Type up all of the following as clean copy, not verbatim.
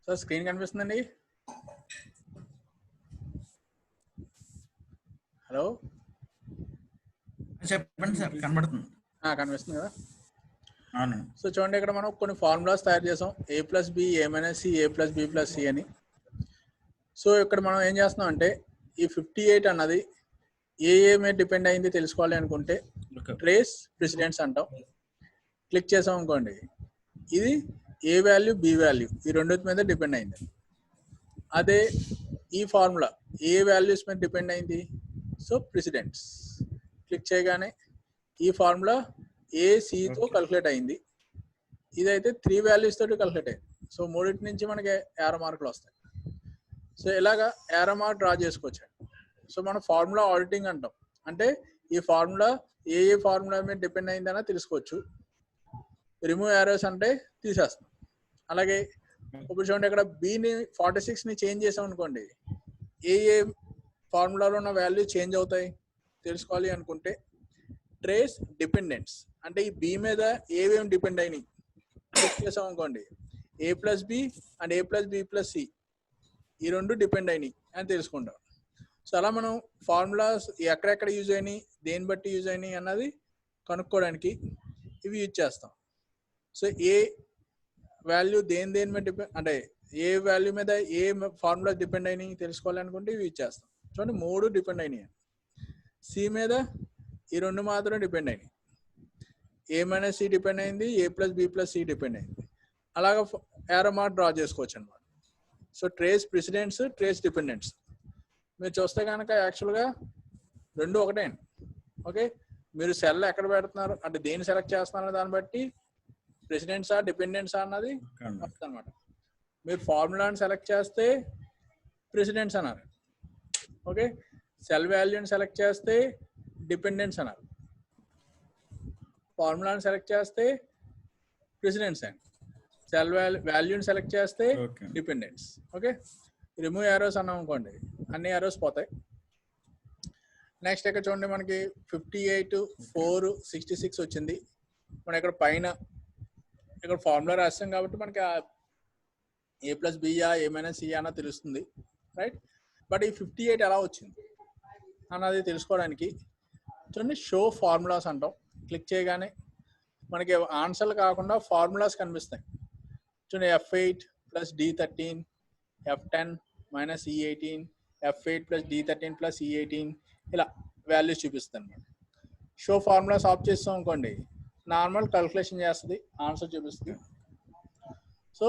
Sir screen కనిపిస్తుందండి? Hello చెప్పండి sir, కనబడుతుంది. కనిపిస్తుంది కదా? అవును. సో చూడండి, ఇక్కడ మనం కొన్ని ఫార్ములాస్ తయారు చేసాం, a+b a-c a+b+c అని. సో ఇక్కడ మనం ఏం చేస్తున్నాం అంటే ఈ 58 అన్నది ఏ మీద డిపెండ్ అయింది తెలుసుకోవాలి అనుకుంటే ట్రేస్ ప్రెసిడెంట్స్ అంటాం. క్లిక్ చేసాం అనుకోండి, ఇది ఏ వాల్యూ బి వాల్యూ ఈ రెండింటి మీద డిపెండ్ అయింది. అదే ఈ ఫార్ములా ఏ వాల్యూస్ మీద డిపెండ్ అయింది, సో ప్రెసిడెంట్స్. క్లిక్ చేయగానే ఈ ఫార్ములా ఏసీతో క్యాలిక్యులేట్ అయింది. ఇదైతే 3 వాల్యూస్ తోటి క్యాలిక్యులేట్ అయింది. సో మూడింటి నుంచి మనకి ఏరో మార్కులు వస్తాయి. సో ఇలాగా ఏరో మార్క్ డ్రా చేసుకోవచ్చు. సో మనం ఫార్ములా ఆడిటింగ్ అంటాం. అంటే ఈ ఫార్ములా ఏ ఫార్ములా మీద డిపెండ్ అయిందన్నా తెలుసుకోవచ్చు. రిమూవ్ ఏరోస్ అంటే తీసేస్తాం. అలాగే ఇప్పుడు చూడండి, ఇక్కడ బిని 46ని చేంజ్ చేసాం అనుకోండి, ఏ ఫార్ములాలో ఉన్న వాల్యూ చేంజ్ అవుతాయి తెలుసుకోవాలి అనుకుంటే ట్రేస్ డిపెండెంట్స్ అంటే ఈ బి మీద ఏవేమి డిపెండ్ అయినాయి క్లిక్ చేసాం అనుకోండి, a+b అండ్ a+b+c ఈ రెండు డిపెండ్ అయినాయి అని తెలుసుకుంటాం. సో అలా మనం ఫార్ములాస్ ఎక్కడెక్కడ యూజ్ అయినాయి, దేని బట్టి యూజ్ అయినాయి అన్నది కనుక్కోవడానికి ఇవి యూజ్ చేస్తాం. సో ఏ వాల్యూ దేని మీద డిపెండ్ అంటే ఏ వాల్యూ మీద ఏ ఫార్ములా డిపెండ్ అయినాయి తెలుసుకోవాలనుకుంటే ఇవి యూజ్ చేస్తాం. చూడండి, 3 డిపెండ్ అయినాయి. సి మీద ఈ రెండు మాత్రం డిపెండ్ అయినాయి. a-c డిపెండ్ అయింది, a+b+c డిపెండ్ అయింది. అలాగా ఏరో మార్క్ డ్రా చేసుకోవచ్చు అనమాట. So trace precedents, trace dependents మీరు చూస్తే కనుక యాక్చువల్గా రెండు ఒకటే అండి. ఓకే, మీరు సెల్ ఎక్కడ పెడుతున్నారు అంటే దేన్ని సెలెక్ట్ చేస్తున్నారు దాన్ని బట్టి ప్రెసిడెంట్సా డిపెండెంట్సా అన్నది వస్తుంది అనమాట. మీరు ఫార్ములాని సెలెక్ట్ చేస్తే ప్రెసిడెంట్స్ అన్నారు. ఓకే, సెల్ వాల్యూని సెలెక్ట్ చేస్తే డిపెండెంట్స్ అన్నారు. ఫార్ములాని సెలెక్ట్ చేస్తే ప్రెసిడెంట్స్ అండి. సెల్ వాల్యూని సెలెక్ట్ చేస్తే డిపెండెంట్స్. ఓకే, రిమూవ్ ఏరోస్ అన్నాం అనుకోండి, అన్ని ఏరోస్ పోతాయి. నెక్స్ట్ ఇక్కడ చూడండి, మనకి 58 4 66 వచ్చింది. మనం ఇక్కడ పైన ఇక్కడ ఫార్ములా రాస్తాం కాబట్టి మనకి a+b a-c అన్న తెలుస్తుంది, రైట్? బట్ ఈ 58 ఎలా వచ్చింది అన్నది తెలుసుకోవడానికి చూడండి, షో ఫార్ములాస్ అంటాం. క్లిక్ చేయగానే మనకి ఆన్సర్లు కాకుండా ఫార్ములాస్ కనిపిస్తాయి. చూడండి, f8 + d13 f10 - e18 f8 + d13 + e18 ఇలా వాల్యూస్ చూపిస్తుంది అనమాట. షో ఫార్ములాస్ ఆఫ్ చేస్తాం అనుకోండి, నార్మల్ క్యాలిక్యులేషన్ చేస్తుంది, ఆన్సర్ చూపిస్తుంది. సో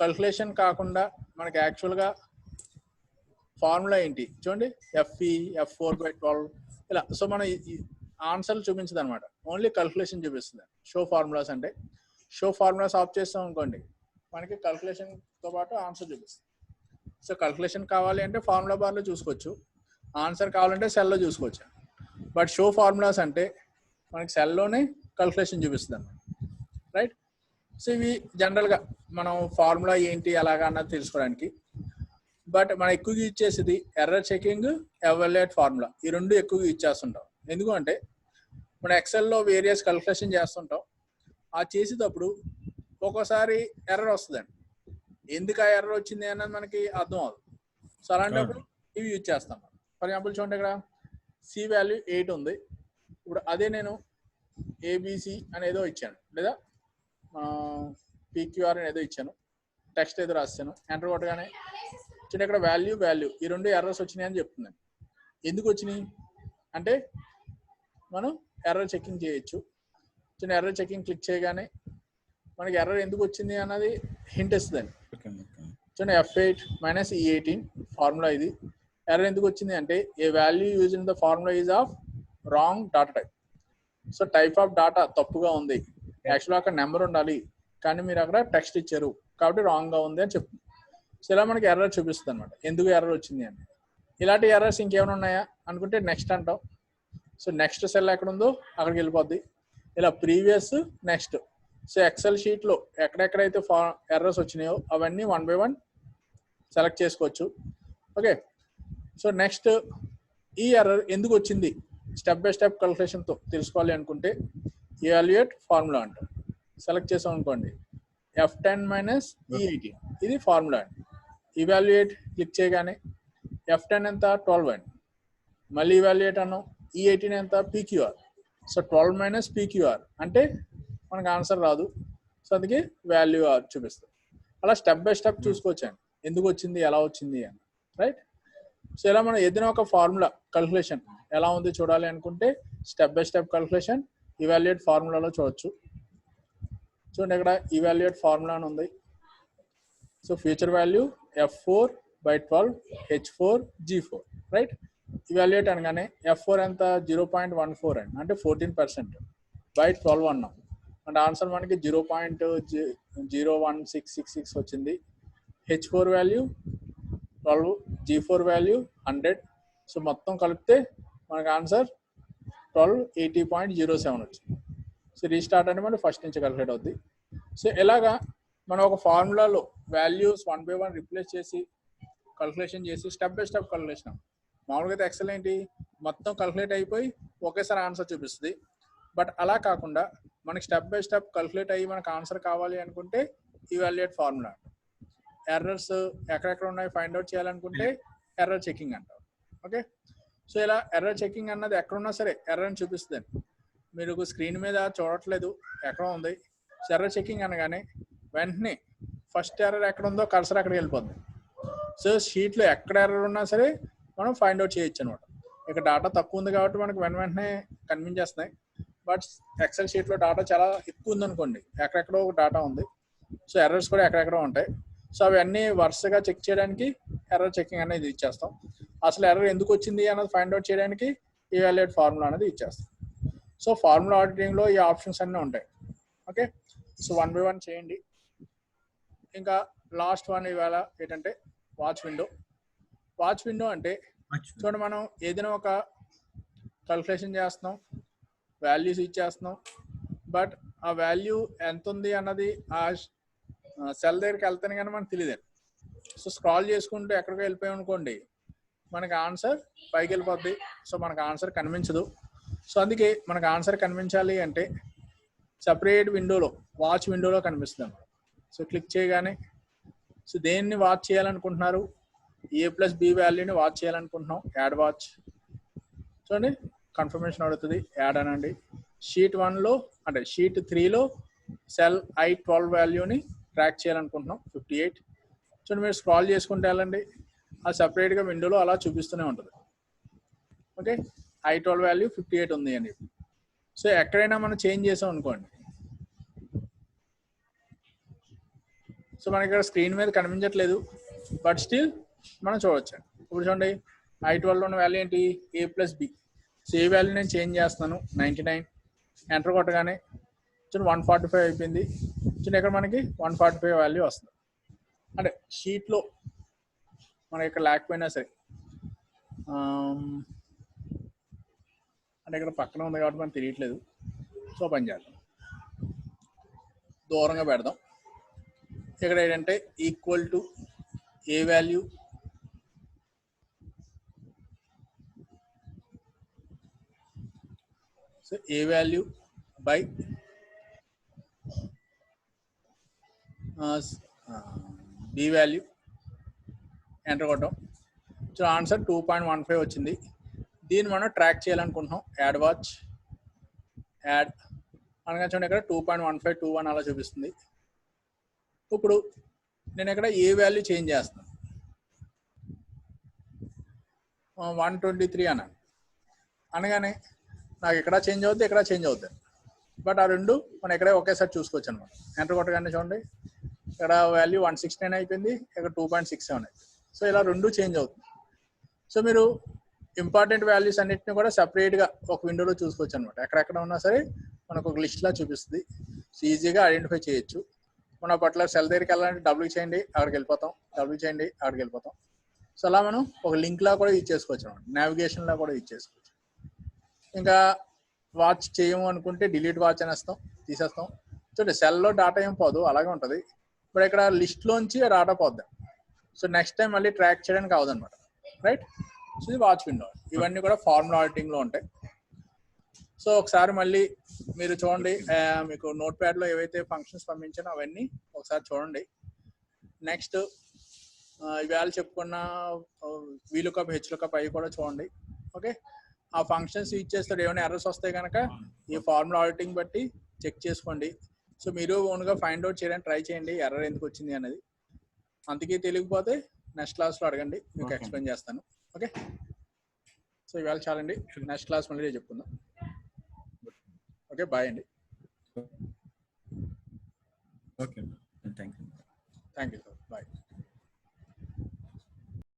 క్యాలిక్యులేషన్ కాకుండా మనకి యాక్చువల్గా ఫార్ములా ఏంటి చూడండి, fe f4/12 ఇలా. సో మన ఆన్సర్లు చూపించదు అనమాట, ఓన్లీ క్యాలిక్యులేషన్ చూపిస్తుంది. షో ఫార్ములాస్ అంటే షో ఫార్ములాస్ ఆఫ్ చేస్తాం అనుకోండి, మనకి క్యాలిక్యులేషన్తో పాటు ఆన్సర్ చూపిస్తుంది. సో క్యాలిక్యులేషన్ కావాలి అంటే ఫార్ములా బార్లో చూసుకోవచ్చు, ఆన్సర్ కావాలంటే సెల్లో చూసుకోవచ్చు. బట్ షో ఫార్ములాస్ అంటే మనకి సెల్లోనే క్యాలిక్యులేషన్ చూపిస్తుంది అన్నమాట, రైట్? సో ఇవి జనరల్గా మనం ఫార్ములా ఏంటి అలాగా అన్నది తెలుసుకోవడానికి. బట్ మనం ఎక్కువగా యూజ్ చేసేది ఎర్రర్ చెకింగ్, ఎవాల్యుయేట్ ఫార్ములా, ఈ రెండు ఎక్కువగా యూజ్ చేస్తుంటాం. ఎందుకంటే మనం ఎక్సెల్లో వేరియస్ క్యాలిక్యులేషన్ చేస్తుంటాం, ఆ చేసేటప్పుడు ఒక్కోసారి ఎర్రర్ వస్తుందండి. ఎందుకు ఆ ఎర్రర్ వచ్చింది అన్నది మనకి అర్థం అవ్వదు. సో అలాంటప్పుడు ఇవి యూజ్ చేస్తాం. ఫర్ ఎగ్జాంపుల్ చూడండి, ఇక్కడ సి వాల్యూ 8 ఉంది. ఇప్పుడు అదే నేను ఏబిసి అనేదో ఇచ్చాను, లేదా పిక్యూఆర్ అనేదో ఇచ్చాను, టెక్స్ట్ ఏదో రాస్తాను, ఎంటర్ కొట్టగానే చూడండి ఇక్కడ వాల్యూ ఈ రెండు ఎర్రర్స్ వచ్చినాయి అని చెప్తున్నాను. ఎందుకు వచ్చినాయి అంటే మనం ఎర్రర్ చెకింగ్ చేయొచ్చు. చూడండి, ఎర్రర్ చెకింగ్ క్లిక్ చేయగానే మనకి ఎర్రర్ ఎందుకు వచ్చింది అన్నది హింట్ ఇస్తుందండి. చూడండి, f8 - e18 ఫార్ములా ఇది. ఎర్రర్ ఎందుకు వచ్చింది అంటే a value use in the formula is of wrong data type. So type of data తప్పుగా ఉంది, యాక్చువల్గా అక్కడ నెంబర్ ఉండాలి కానీ మీరు అక్కడ టెక్స్ట్ ఇచ్చారు కాబట్టి రాంగ్గా ఉంది అని చెప్తుంది. సో ఇలా మనకి ఎర్రర్ చూపిస్తుంది అనమాట, ఎందుకు ఎర్రర్ వచ్చింది అని. ఇలాంటి ఎర్రర్స్ ఇంకేమైనా ఉన్నాయా అనుకుంటే నెక్స్ట్ అంటాం. సో నెక్స్ట్ సెల్ ఎక్కడ ఉందో అక్కడికి వెళ్ళిపోద్ది. ఇలా ప్రీవియస్, నెక్స్ట్. సో ఎక్సెల్ షీట్లో ఎక్కడెక్కడైతే ఎర్రర్స్ వచ్చినాయో అవన్నీ 1 by 1 సెలెక్ట్ చేసుకోవచ్చు. ఓకే, సో నెక్స్ట్ ఈ ఎర్రర్ ఎందుకు వచ్చింది స్టెప్ బై స్టెప్ క్యాలిక్యులేషన్తో తెలుసుకోవాలి అనుకుంటే ఎవాల్యుయేట్ ఫార్ములా అంటాం. సెలెక్ట్ చేసాం అనుకోండి, F10 మైనస్ E18 ఇది ఫార్ములా అండి. ఇవాల్యుయేట్ క్లిక్ చేయగానే F10 ఎంత 12 అండి, మళ్ళీ ఇవాల్యుయేట్ అన్నాం, E18 ఎంత PQR. సో 12 మైనస్ PQR అంటే మనకు ఆన్సర్ రాదు. సో అందుకే వాల్యూ చూపిస్తుంది. అలా స్టెప్ బై స్టెప్ చూసుకోవచ్చండి ఎందుకు వచ్చింది ఎలా వచ్చింది అని, రైట్. సో ఇలా మనం ఏదైనా ఒక ఫార్ములా కల్కులేషన్ ఎలా ఉంది చూడాలి అనుకుంటే స్టెప్ బై స్టెప్ కల్కులేషన్ ఇవాల్యుయేట్ ఫార్ములాలో చూడొచ్చు. చూడండి ఇక్కడ ఇవాల్యుయేట్ ఫార్ములా అని ఉంది. So future value F4/12 H4G4, right. Evaluate అనగానే F4 ఎంత 0.14 అండి, అంటే 14% బై 12 అన్నాం అంటే ఆన్సర్ మనకి 0.01666 వచ్చింది. H4 value 12, G4 value 100. So మొత్తం కలిపితే మనకు ఆన్సర్ 1280.07 వచ్చింది. సో రీస్టార్ట్ అంటే మనకి ఫస్ట్ నుంచి క్యాలిక్యులేట్ అవుద్ది. సో ఇలాగా మనం ఒక ఫార్ములాలో వాల్యూస్ 1 by 1 రిప్లేస్ చేసి క్యాలిక్యులేషన్ చేసి స్టెప్ బై స్టెప్ క్యాలిక్యులేషన్. మామూలుగా అయితే ఎక్సెల్ ఏంటి మొత్తం క్యాలిక్యులేట్ అయిపోయి ఒకేసారి ఆన్సర్ చూపిస్తుంది. బట్ అలా కాకుండా మనకి స్టెప్ బై స్టెప్ క్యాలిక్యులేట్ అయ్యి మనకు ఆన్సర్ కావాలి అనుకుంటే ఇవాల్యుయేట్ ఫార్ములా. ఎర్రర్స్ ఎక్కడెక్కడ ఉన్నాయి ఫైండ్ అవుట్ చేయాలనుకుంటే ఎర్రర్ చెకింగ్ అంటారు. ఓకే. సో ఇలా ఎర్రర్ చెకింగ్ అన్నది ఎక్కడున్నా సరే ఎర్రర్ని చూపిస్తుంది. మీరు స్క్రీన్ మీద చూడట్లేదు ఎక్కడ ఉంది. సో ఎర్రర్ చెకింగ్ అనగానే వెంటనే ఫస్ట్ ఎర్రర్ ఎక్కడ ఉందో కర్సర్ అక్కడికి వెళ్ళిపోతుంది. సో షీట్లో ఎక్కడ ఎర్రర్ ఉన్నా సరే మనం ఫైండ్ అవుట్ చేయొచ్చు అనమాట. ఇక్కడ డాటా తక్కువ ఉంది కాబట్టి మనకు వెంటనే కనిపించేస్తున్నాయి. బట్ ఎక్సెల్ షీట్లో డాటా చాలా ఎక్కువ ఉందనుకోండి, ఎక్కడెక్కడో ఒక డాటా ఉంది. సో ఎర్రర్స్ కూడా ఎక్కడెక్కడో ఉంటాయి. సో అవన్నీ వరుసగా చెక్ చేయడానికి ఎర్రర్ చెకింగ్ అనేది ఇచ్చేస్తాం. అసలు ఎర్రర్ ఎందుకు వచ్చింది అన్నది ఫైండ్ అవుట్ చేయడానికి ఇవాల్యుయేట్ ఫార్ములా అనేది ఇచ్చేస్తాం. సో ఫార్ములా ఆడిటింగ్లో ఈ ఆప్షన్స్ అన్నీ ఉంటాయి. ఓకే. సో 1 by 1 చేయండి. ఇంకా లాస్ట్ వన్ ఇవాళ ఏంటంటే వాచ్ విండో. వాచ్ విండో అంటే చూడండి మనం ఏదైనా ఒక క్యాలిక్యులేషన్ చేస్తున్నాం, వాల్యూస్ ఇచ్చేస్తున్నాం, బట్ ఆ వాల్యూ ఎంత ఉంది అన్నది ఆ సెల్ దగ్గరికి వెళ్తాను కానీ మనకు తెలియదు. సో స్క్రాల్ చేసుకుంటూ ఎక్కడికి వెళ్ళిపోయాం అనుకోండి మనకి ఆన్సర్ పైకి వెళ్ళిపోద్ది. సో మనకు ఆన్సర్ కనిపించదు. సో అందుకే మనకు ఆన్సర్ కనిపించాలి అంటే సపరేట్ విండోలో వాచ్ విండోలో కనిపిస్తుంది అన్నమాట. సో క్లిక్ చేయగానే సో దేన్ని వాచ్ చేయాలనుకుంటున్నారు, A+B వాల్యూని వాచ్ చేయాలనుకుంటున్నాం, యాడ్ వాచ్. చూడండి కన్ఫర్మేషన్ అడుగుతుంది, యాడ్ అనండి. షీట్ 1లో అంటే షీట్ 3లో సెల్ I12 వాల్యూని ట్రాక్ చేయాలనుకుంటున్నాం 58. చూడండి మీరు స్క్రాల్ చేసుకుంటే వెళ్ళండి, ఆ సపరేట్గా విండోలో అలా చూపిస్తూనే ఉంటుంది. ఓకే. I12 వాల్యూ 58 ఉంది అని. సో ఎక్కడైనా మనం చేంజ్ చేసాం అనుకోండి, సో మనకి ఇక్కడ స్క్రీన్ మీద కనిపించట్లేదు బట్ స్టిల్ మనం చూడవచ్చు. ఇప్పుడు చూడండి I12లో ఉన్న వాల్యూ ఏంటి A+B. సో ఏ వాల్యూ నేను చేంజ్ చేస్తున్నాను 99. ఎంటర్ కొట్టగానే చూడండి 145 అయిపోయింది. చూడండి ఇక్కడ మనకి 145 వాల్యూ వస్తుంది. అంటే షీట్లో మనకి ఇక్కడ లేకపోయినా సరే అంటే ఇక్కడ పక్కన ఉంది కాబట్టి మనకు తెలియట్లేదు. సో పని చేద్దాం, దూరంగా పెడదాం. ఇక్కడ ఏంటంటే equal to A value so A value by B value, enter కొట్టాం. సో ఆన్సర్ 2.15 వచ్చింది. దీన్ని మనం ట్రాక్ చేయాలనుకుంటున్నాం, యాడ్ వాచ్, యాడ్ అనగా చూడండి ఇక్కడ 2.1521 అలా చూపిస్తుంది. ఇప్పుడు నేను ఇక్కడ ఏ వాల్యూ చేంజ్ చేస్తున్నాను 123 అన్నాను అనగానే నాకు ఇక్కడ చేంజ్ అవుద్ది ఇక్కడ చేంజ్ అవుద్ది. బట్ ఆ రెండు మనం ఇక్కడే ఒకేసారి చూసుకోవచ్చు అనమాట. ఎంటర్ కొట్టగానే చూడండి ఇక్కడ వాల్యూ 169 అయిపోయింది, ఇక్కడ 2.67 అయిపోయింది. సో ఇలా రెండు చేంజ్ అవుతుంది. సో మీరు ఇంపార్టెంట్ వాల్యూస్ అన్నిటిని కూడా సపరేట్గా ఒక విండోలో చూసుకోవచ్చు అనమాట. ఎక్కడెక్కడ ఉన్నా సరే మనకు ఒక లిస్ట్లా చూపిస్తుంది. సో ఈజీగా ఐడెంటిఫై చేయొచ్చు. మనం పర్టికులర్ సెల్ దగ్గరికి వెళ్ళాలంటే డబ్ల్యూ చేయండి అక్కడికి వెళ్ళిపోతాం, డబ్ల్యూ చేయండి అక్కడికి వెళ్ళిపోతాం. సో అలా మనం ఒక లింక్లా కూడా యూజ్ చేసుకోవచ్చు అనమాట, నావిగేషన్లా కూడా యూజ్ చేసుకోవచ్చు. ఇంకా వాచ్ చేయము అనుకుంటే డిలీట్ వాచ్ అనేస్తాం, తీసేస్తాం. చూడండి సెల్లో డాటా ఏం పోదు, అలాగే ఉంటుంది. ఇప్పుడు ఇక్కడ లిస్ట్లోంచి డాటా పోద్దాం. సో నెక్స్ట్ టైం మళ్ళీ ట్రాక్ చేయడానికి అవదనమాట, రైట్. సో ఇది వాచ్ విండో. ఇవన్నీ కూడా ఫార్ములా ఆడిటింగ్లో ఉంటాయి. సో ఒకసారి మళ్ళీ మీరు చూడండి, మీకు నోట్ ప్యాడ్లో ఏవైతే ఫంక్షన్స్ పంపించానో అవన్నీ ఒకసారి చూడండి. నెక్స్ట్ ఇవాళ చెప్పుకున్న వీలుకప్ హెచ్లుకప్ అవి కూడా చూడండి. ఓకే, ఆ ఫంక్షన్స్ యూజ్ చేస్తే ఏమైనా ఎర్రర్స్ వస్తాయి కనుక ఈ ఫార్ములా ఆడిటింగ్ బట్టి చెక్ చేసుకోండి. సో మీరు ఓన్గా ఫైండ్ అవుట్ చేయడానికి ట్రై చేయండి ఎర్రర్ ఎందుకు వచ్చింది అనేది. అందుకే తెలియకపోతే నెక్స్ట్ క్లాస్లో అడగండి, మీకు ఎక్స్ప్లెయిన్ చేస్తాను. ఓకే, సో ఇవాళ చాలండి, నెక్స్ట్ క్లాస్ మళ్ళీ చెప్పుకుందాం. ఓకే, బాయ్ అండి. Okay, thank you.